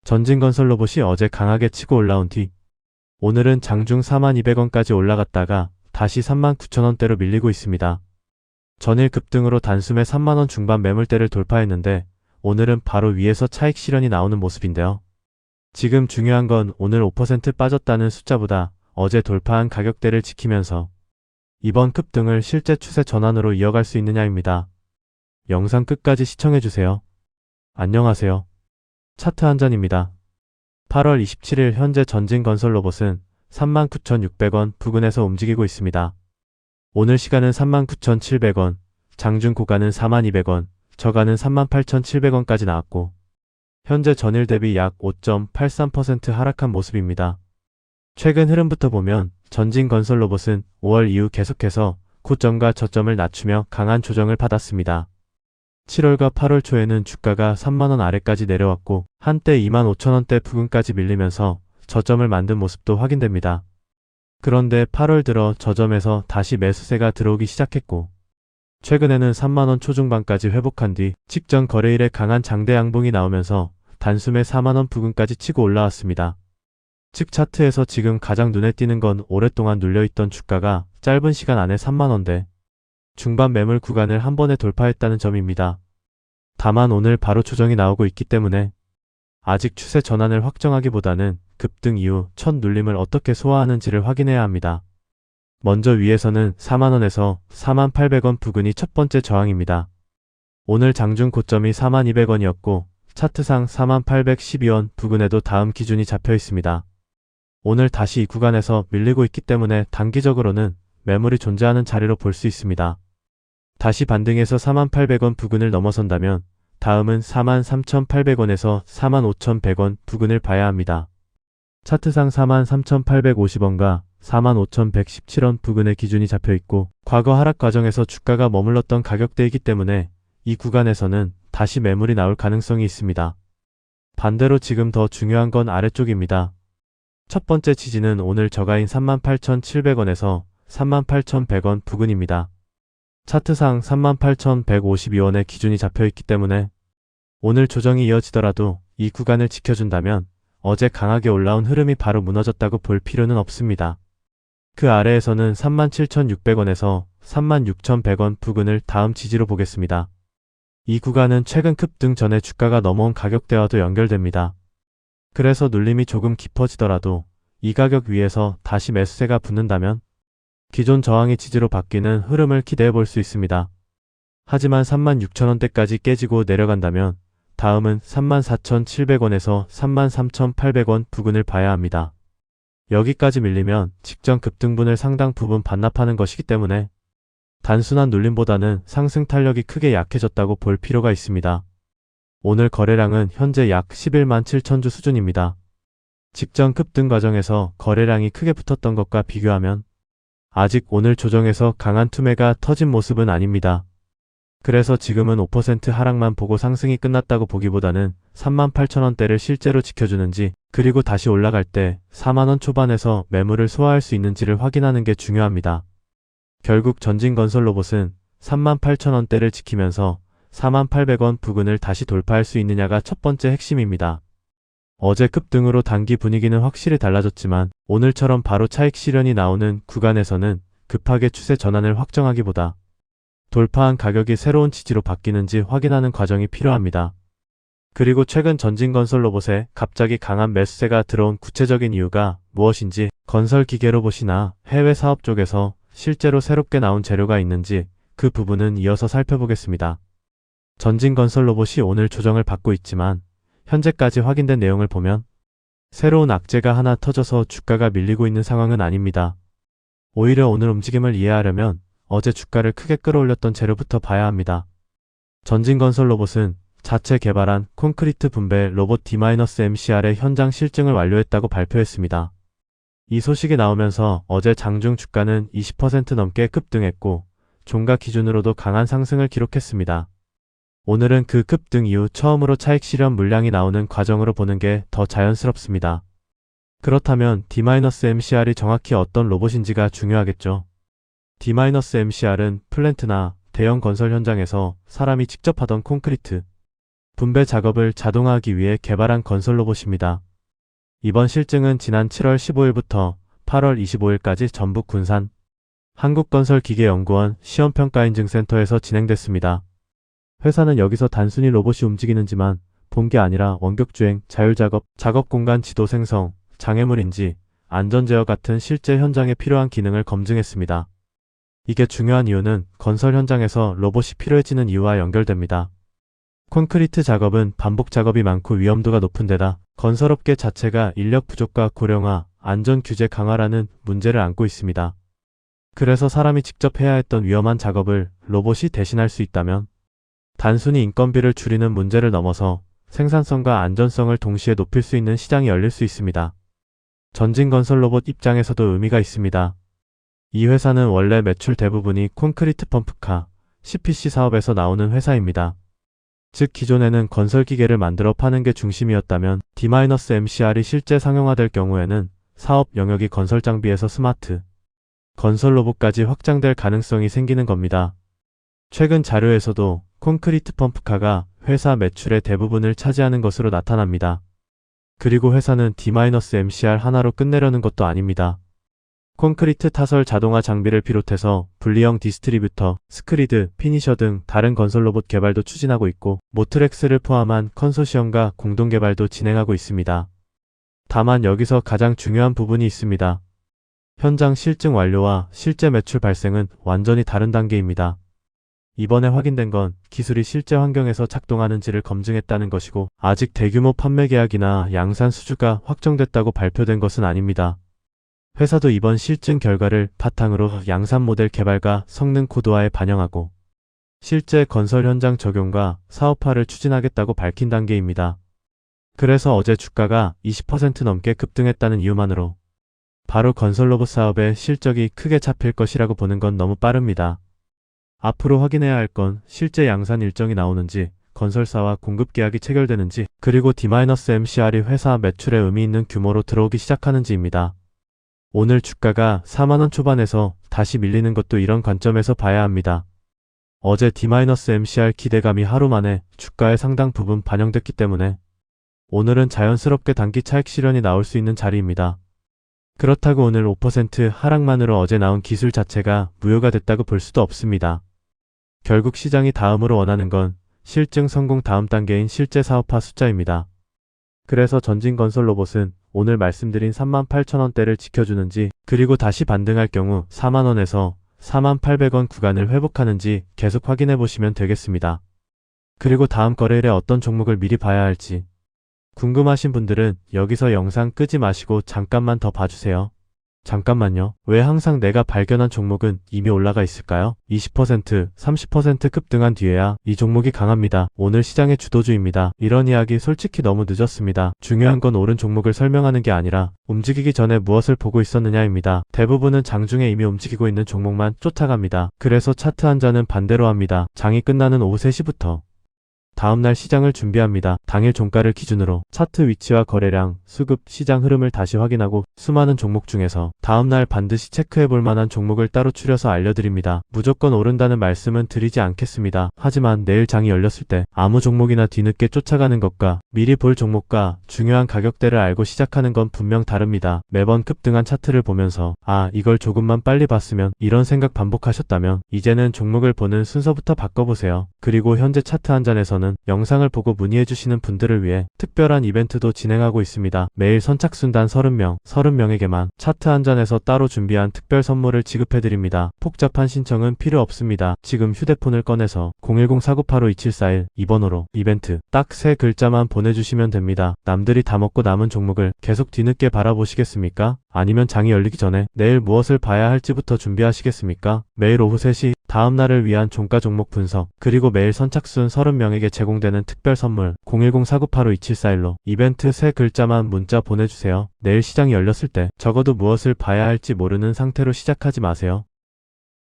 전진건설 로봇이 어제 강하게 치고 올라온 뒤 오늘은 장중 42,200원까지 올라갔다가 다시 39,000원대로 밀리고 있습니다. 전일 급등으로 단숨에 3만원 중반 매물대를 돌파했는데 오늘은 바로 위에서 차익 실현이 나오는 모습인데요. 지금 중요한 건 오늘 5% 빠졌다는 숫자보다 어제 돌파한 가격대를 지키면서 이번 급등을 실제 추세 전환으로 이어갈 수 있느냐입니다. 영상 끝까지 시청해주세요. 안녕하세요. 차트 한전입니다. 8월 27일 현재 전진건설 로봇은 39,600원 부근에서 움직이고 있습니다. 오늘 시간은 39,700원, 장중 고가는 42,000원, 저가는 38,700원까지 나왔고 현재 전일 대비 약 5.83% 하락한 모습입니다. 최근 흐름부터 보면 전진건설 로봇은 5월 이후 계속해서 고점과 저점을 낮추며 강한 조정을 받았습니다. 7월과 8월 초에는 주가가 3만원 아래까지 내려왔고 한때 25,000원대 부근까지 밀리면서 저점을 만든 모습도 확인됩니다. 그런데 8월 들어 저점에서 다시 매수세가 들어오기 시작했고 최근에는 3만원 초중반까지 회복한 뒤 직전 거래일에 강한 장대 양봉이 나오면서 단숨에 4만원 부근까지 치고 올라왔습니다. 즉 차트에서 지금 가장 눈에 띄는 건 오랫동안 눌려있던 주가가 짧은 시간 안에 3만원대 중반 매물 구간을 한 번에 돌파했다는 점입니다. 다만 오늘 바로 조정이 나오고 있기 때문에 아직 추세 전환을 확정하기보다는 급등 이후 첫 눌림을 어떻게 소화하는지를 확인해야 합니다. 먼저 위에서는 4만원에서 48,000원 부근이 첫 번째 저항입니다. 오늘 장중 고점이 42,000원이었고 차트상 48,12원 부근에도 다음 기준이 잡혀 있습니다. 오늘 다시 이 구간에서 밀리고 있기 때문에 단기적으로는 매물이 존재하는 자리로 볼 수 있습니다. 다시 반등해서 48,000원 부근을 넘어선다면 다음은 43,800원에서 45,100원 부근을 봐야 합니다. 차트상 43,850원과 45,117원 부근의 기준이 잡혀있고 과거 하락 과정에서 주가가 머물렀던 가격대이기 때문에 이 구간에서는 다시 매물이 나올 가능성이 있습니다. 반대로 지금 더 중요한 건 아래쪽입니다. 첫 번째 지지는 오늘 저가인 38,700원에서 38,100원 부근입니다. 차트상 38,152원의 기준이 잡혀있기 때문에 오늘 조정이 이어지더라도 이 구간을 지켜준다면 어제 강하게 올라온 흐름이 바로 무너졌다고 볼 필요는 없습니다. 그 아래에서는 37,600원에서 36,100원 부근을 다음 지지로 보겠습니다. 이 구간은 최근 급등 전에 주가가 넘어온 가격대와도 연결됩니다. 그래서 눌림이 조금 깊어지더라도 이 가격 위에서 다시 매수세가 붙는다면 기존 저항이 지지로 바뀌는 흐름을 기대해 볼 수 있습니다. 하지만 36,000원대까지 깨지고 내려간다면 다음은 34,700원에서 33,800원 부근을 봐야 합니다. 여기까지 밀리면 직전 급등분을 상당 부분 반납하는 것이기 때문에 단순한 눌림보다는 상승 탄력이 크게 약해졌다고 볼 필요가 있습니다. 오늘 거래량은 현재 약 11만 7천주 수준입니다. 직전 급등 과정에서 거래량이 크게 붙었던 것과 비교하면 아직 오늘 조정에서 강한 투매가 터진 모습은 아닙니다. 그래서 지금은 5% 하락만 보고 상승이 끝났다고 보기보다는 38,000원대를 실제로 지켜주는지 그리고 다시 올라갈 때 4만원 초반에서 매물을 소화할 수 있는지를 확인하는 게 중요합니다. 결국 전진건설 로봇은 38,000원대를 지키면서 48,000원 부근을 다시 돌파할 수 있느냐가 첫 번째 핵심입니다. 어제 급등으로 단기 분위기는 확실히 달라졌지만 오늘처럼 바로 차익 실현이 나오는 구간에서는 급하게 추세 전환을 확정하기보다 돌파한 가격이 새로운 지지로 바뀌는지 확인하는 과정이 필요합니다. 그리고 최근 전진건설 로봇에 갑자기 강한 매수세가 들어온 구체적인 이유가 무엇인지 건설기계 로봇이나 해외 사업 쪽에서 실제로 새롭게 나온 재료가 있는지 그 부분은 이어서 살펴보겠습니다. 전진건설 로봇이 오늘 조정을 받고 있지만 현재까지 확인된 내용을 보면 새로운 악재가 하나 터져서 주가가 밀리고 있는 상황은 아닙니다. 오히려 오늘 움직임을 이해하려면 어제 주가를 크게 끌어올렸던 재료부터 봐야 합니다. 전진건설 로봇은 자체 개발한 콘크리트 분배 로봇 D-MCR의 현장 실증을 완료했다고 발표했습니다. 이 소식이 나오면서 어제 장중 주가는 20% 넘게 급등했고 종가 기준으로도 강한 상승을 기록했습니다. 오늘은 그 급등 이후 처음으로 차익 실현 물량이 나오는 과정으로 보는 게 더 자연스럽습니다. 그렇다면 D-MCR이 정확히 어떤 로봇인지가 중요하겠죠. D-MCR은 플랜트나 대형 건설 현장에서 사람이 직접 하던 콘크리트, 분배 작업을 자동화하기 위해 개발한 건설 로봇입니다. 이번 실증은 지난 7월 15일부터 8월 25일까지 전북 군산 한국건설기계연구원 시험평가인증센터에서 진행됐습니다. 회사는 여기서 단순히 로봇이 움직이는지만 본 게 아니라 원격주행, 자율작업, 작업공간 지도 생성, 장애물 인지, 안전제어 같은 실제 현장에 필요한 기능을 검증했습니다. 이게 중요한 이유는 건설 현장에서 로봇이 필요해지는 이유와 연결됩니다. 콘크리트 작업은 반복 작업이 많고 위험도가 높은 데다 건설업계 자체가 인력 부족과 고령화, 안전 규제 강화라는 문제를 안고 있습니다. 그래서 사람이 직접 해야 했던 위험한 작업을 로봇이 대신할 수 있다면 단순히 인건비를 줄이는 문제를 넘어서 생산성과 안전성을 동시에 높일 수 있는 시장이 열릴 수 있습니다. 전진건설 로봇 입장에서도 의미가 있습니다. 이 회사는 원래 매출 대부분이 콘크리트 펌프카, CPC 사업에서 나오는 회사입니다. 즉 기존에는 건설기계를 만들어 파는 게 중심이었다면 D-MCR이 실제 상용화될 경우에는 사업 영역이 건설 장비에서 스마트 건설 로봇까지 확장될 가능성이 생기는 겁니다. 최근 자료에서도 콘크리트 펌프카가 회사 매출의 대부분을 차지하는 것으로 나타납니다. 그리고 회사는 D-MCR 하나로 끝내려는 것도 아닙니다. 콘크리트 타설 자동화 장비를 비롯해서 분리형 디스트리뷰터, 스크리드, 피니셔 등 다른 건설 로봇 개발도 추진하고 있고 모트렉스를 포함한 컨소시엄과 공동 개발도 진행하고 있습니다. 다만 여기서 가장 중요한 부분이 있습니다. 현장 실증 완료와 실제 매출 발생은 완전히 다른 단계입니다. 이번에 확인된 건 기술이 실제 환경에서 작동하는지를 검증했다는 것이고 아직 대규모 판매 계약이나 양산 수주가 확정됐다고 발표된 것은 아닙니다. 회사도 이번 실증 결과를 바탕으로 양산 모델 개발과 성능 고도화에 반영하고 실제 건설 현장 적용과 사업화를 추진하겠다고 밝힌 단계입니다. 그래서 어제 주가가 20% 넘게 급등했다는 이유만으로 바로 건설 로봇 사업의 실적이 크게 잡힐 것이라고 보는 건 너무 빠릅니다. 앞으로 확인해야 할 건 실제 양산 일정이 나오는지, 건설사와 공급 계약이 체결되는지, 그리고 D-MCR이 회사 매출에 의미 있는 규모로 들어오기 시작하는지입니다. 오늘 주가가 4만원 초반에서 다시 밀리는 것도 이런 관점에서 봐야 합니다. 어제 D-MCR 기대감이 하루 만에 주가에 상당 부분 반영됐기 때문에 오늘은 자연스럽게 단기 차익 실현이 나올 수 있는 자리입니다. 그렇다고 오늘 5% 하락만으로 어제 나온 기술 자체가 무효가 됐다고 볼 수도 없습니다. 결국 시장이 다음으로 원하는 건 실증 성공 다음 단계인 실제 사업화 숫자입니다. 그래서 전진건설 로봇은 오늘 말씀드린 38,000원대를 지켜주는지 그리고 다시 반등할 경우 4만원에서 4,800원 구간을 회복하는지 계속 확인해 보시면 되겠습니다. 그리고 다음 거래일에 어떤 종목을 미리 봐야 할지 궁금하신 분들은 여기서 영상 끄지 마시고 잠깐만 더 봐주세요. 잠깐만요. 왜 항상 내가 발견한 종목은 이미 올라가 있을까요? 20%, 30% 급등한 뒤에야 이 종목이 강합니다. 오늘 시장의 주도주입니다. 이런 이야기 솔직히 너무 늦었습니다. 중요한 건 옳은 종목을 설명하는 게 아니라 움직이기 전에 무엇을 보고 있었느냐입니다. 대부분은 장중에 이미 움직이고 있는 종목만 쫓아갑니다. 그래서 차트 한자는 반대로 합니다. 장이 끝나는 오후 3시부터 다음날 시장을 준비합니다. 당일 종가를 기준으로 차트 위치와 거래량, 수급, 시장 흐름을 다시 확인하고 수많은 종목 중에서 다음날 반드시 체크해볼 만한 종목을 따로 추려서 알려드립니다. 무조건 오른다는 말씀은 드리지 않겠습니다. 하지만 내일 장이 열렸을 때 아무 종목이나 뒤늦게 쫓아가는 것과 미리 볼 종목과 중요한 가격대를 알고 시작하는 건 분명 다릅니다. 매번 급등한 차트를 보면서 이걸 조금만 빨리 봤으면 이런 생각 반복하셨다면 이제는 종목을 보는 순서부터 바꿔보세요. 그리고 현재 차트 한 잔에서는 영상을 보고 문의해주시는 분들을 위해 특별한 이벤트도 진행하고 있습니다. 매일 선착순단 30명에게만 차트 한 잔에서 따로 준비한 특별 선물을 지급해드립니다. 복잡한 신청은 필요 없습니다. 지금 휴대폰을 꺼내서 010-4985-2741 2번호로 이벤트 딱 3글자만 보내주시면 됩니다. 남들이 다 먹고 남은 종목을 계속 뒤늦게 바라보시겠습니까? 아니면 장이 열리기 전에 내일 무엇을 봐야 할지부터 준비하시겠습니까? 매일 오후 3시 다음날을 위한 종가 종목 분석 그리고 매일 선착순 30명에게 제공되는 특별 선물 010-4985-2741로 이벤트 3글자만 문자 보내주세요. 내일 시장이 열렸을 때 적어도 무엇을 봐야 할지 모르는 상태로 시작하지 마세요.